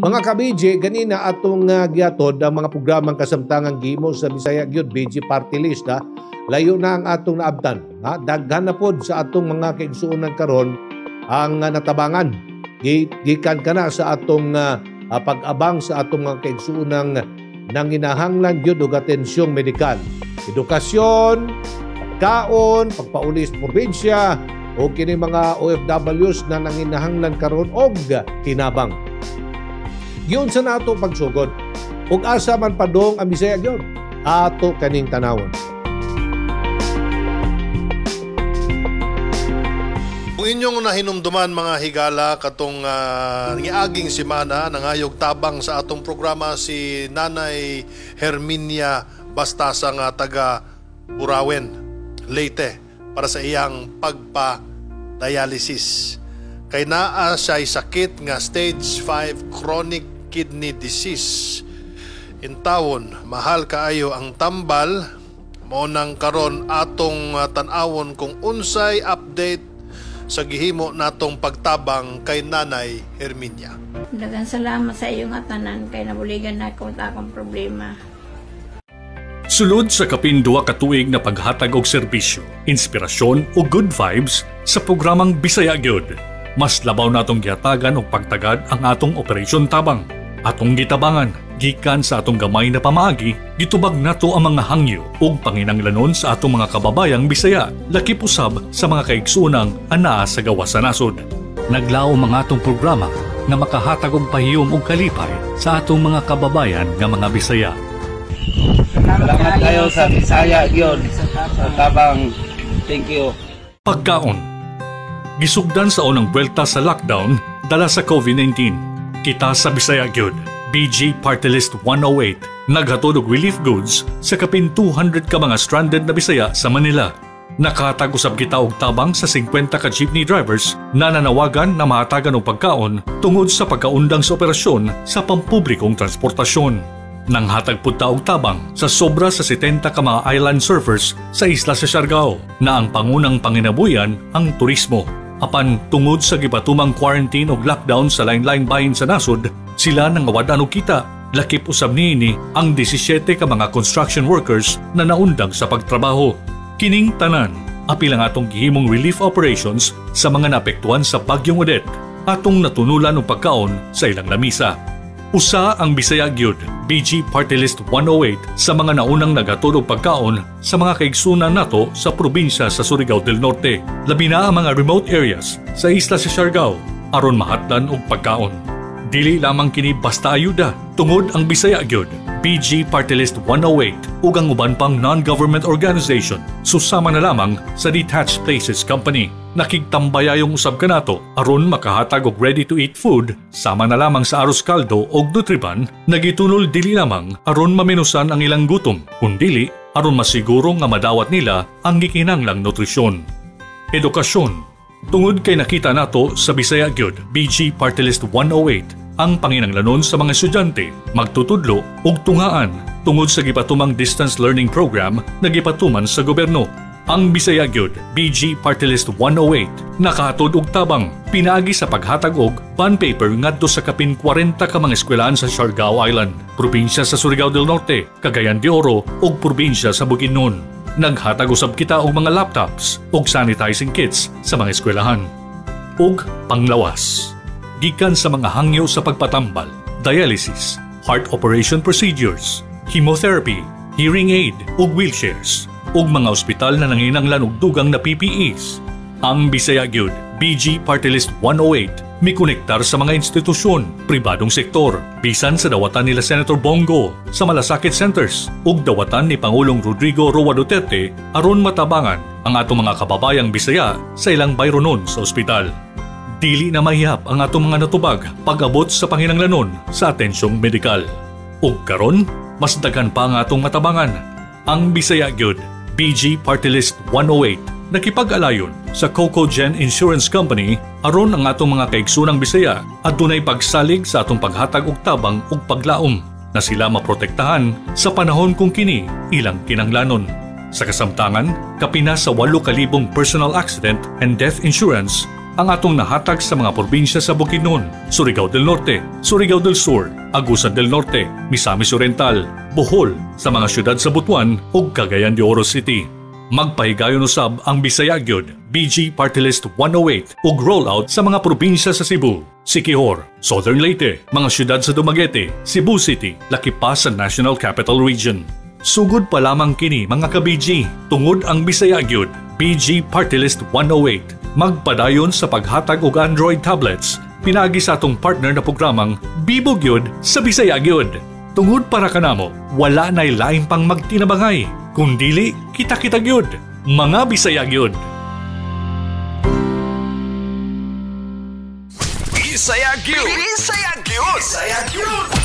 Mga ka-BJ, ganina atong giatod ang mga programang kasamtangang gimo sa Bisaya gyud BG Party List ha. Layo na ang atong naabtan. Ha? Daghan na pod sa atong mga kaigsuonan karon ang natabangan. Gikan kana sa atong pag-abang sa atong mga kaigsuonang nanginahanglan gyud og atensyong medikal, edukasyon, pagkaon, pagpauli sa probinsya o kini mga OFWs na nanginahanglan karon og tinabang. Yun sa nato pagsugod. Ug asa man padong ang Bisaya gyud ato kaning tanawon. Kung inyong nahinumduman mga higala katong niaging semana nangayog tabang sa atong programa si Nanay Herminia Bastasa nga taga Burawen, Leyte para sa iyang pagpa-dialysis. Kay naa siya'y sakit nga stage 5 chronic kidney disease. Intawon, mahal kaayo ang tambal. Mao nang karon atong tan-awon kung unsay update sa gihimo natong pagtabang kay Nanay Herminia. Daghang salamat sa iyong atanan kay nabuligan na ko sa akong problema. Sulod sa kapindua ka tuig na paghatag og serbisyo, inspirasyon ug good vibes sa programang Bisaya Gyud. Mas labaw natong gihatagan og pagtagad ang atong operasyon tabang. Atong gitabangan, gikan sa atong gamay na pamaagi, gitubag nato ang mga hangyo ug panginanglanon sa atong mga kababayang Bisaya, lakip usab sa mga kaigsuonang anaa sa gawas sa nasod. Naglao mga atong programa nga makahatag og pahiyom ug kalipay sa atong mga kababayan nga mga Bisaya. Salamat kayo sa Bisaya Gyud sa tabang. Thank you. Pagkaon. Gisugdan sa unang buwelta sa lockdown dala sa COVID-19. Kita sa Bisaya Gyud, BG Party List 108, naghatod og relief goods sa kapin 200 ka mga stranded na Bisaya sa Manila. Nakahatag usab kita og tabang sa 50 ka jeepney drivers na nanawagan na mahatagan og pagkaon tungod sa pagkaundang sa operasyon sa pampublikong transportasyon. Nanghatag pud ta og tabang sa sobra sa 70 ka mga island surfers sa isla sa Siargao na ang pangunang panginabuyan ang turismo. Apan tungod sa gipatumang quarantine og lockdown sa lain-laing bahin sa nasod, sila nangawadan og kita. Lakip usab niini ang 17 ka mga construction workers na naundang sa pagtrabaho. Kining tanan, apil ang atong gihimong relief operations sa mga naapektuhan sa Bagyong Odette, atong natunulan og pagkaon sa ilang lamisa. Usa ang Bisaya Gyud, BG Party List 108 sa mga naunang naghatod og pagkaon sa mga kaigsunan nato sa probinsya sa Surigao del Norte, labi na ang mga remote areas sa isla sa Siargao aron mahatdan og pagkaon. Dili lamang kini basta ayuda, tungod ang Bisaya Gyud, BG Party List 108 ug ang uban pang non-government organization susama na lamang sa Detached Places Company. Nakigtambayayong usab kanato aron makahatag og ready-to-eat food sama na lamang sa arroz caldo og Nutriban na gitunol dili lamang aron maminusan ang ilang gutom, kundili aron masiguro nga madawat nila ang gikinahanglang nutrisyon. Edukasyon. Tungod kay nakita nato sa Bisaya Gyud, BG Party List 108 ang panginanglanon sa mga estudyante magtutudlo ug tungaan tungod sa gipatumang distance learning program na gipatuman sa gobyerno. Ang Bisaya Gyud, BG Party List 108, nakahatod og tabang pinaagi sa paghatag og bond paper ngadto sa kapin 40 ka mga eskwelahan sa Siargao Island, probinsya sa Surigao del Norte, Cagayan de Oro ug probinsya sa Bukidnon. Naghatag usab kita og mga laptops ug sanitizing kits sa mga eskwelahan. Ug panglawas, gikan sa mga hangyo sa pagpatambal, dialysis, heart operation procedures, chemotherapy, hearing aid ug wheelchairs, ug mga ospital na nanginanglan og dugang na PPEs. Ang Bisaya Gyud, BG Party List 108, mikonektar sa mga institusyon, pribadong sektor, bisan sa dawatan nila Senator Bongo sa malasakit centers ug dawatan ni Pangulong Rodrigo Roa Duterte aron matabangan ang atong mga kababayang Bisaya sa ilang bayronon sa ospital. Dili na mahihap ang atong mga natubag pag-abot sa panginanglanon sa atensyong medikal. Ug karon, mas daghan pa ang atong matabangan. Ang Bisaya Gyud, BG Party List 108, nakipag-alayon sa Cocogen Insurance Company aron ang atong mga kaigsunang Bisaya adunay pagsalig sa atong paghatag og tabang ug paglaom na sila maprotektahan sa panahon kung kini ilang kinanglanon. Sa kasamtangan, kapina sa 8,000 personal accident and death insurance ang atong nahatag sa mga probinsya sa Bukidnon, Surigao del Norte, Surigao del Sur, Agusan del Norte, Misamis Oriental, Bohol, sa mga syudad sa Butuan ug Cagayan de Oro City. Magpahigayon usab ang Bisaya Gyud BG Party List 108 ug rollout sa mga probinsya sa Cebu, Siquijor, Southern Leyte, mga syudad sa Dumaguete, Cebu City, lakipa sa National Capital Region. Sugod pa lamang kini mga ka-BG, tungod ang Bisaya Gyud BG Party List 108 magpadayon sa paghatag og Android tablets pinagi sa atong partner na programang Bibo Gyud sa Bisaya Gyud. Tungod para kanamo, wala na'y lain pang magtinabangay, kundili kita-kita gyud, mga Bisaya gyud. Bisaya gyud. Bisaya gyud. Bisaya gyud.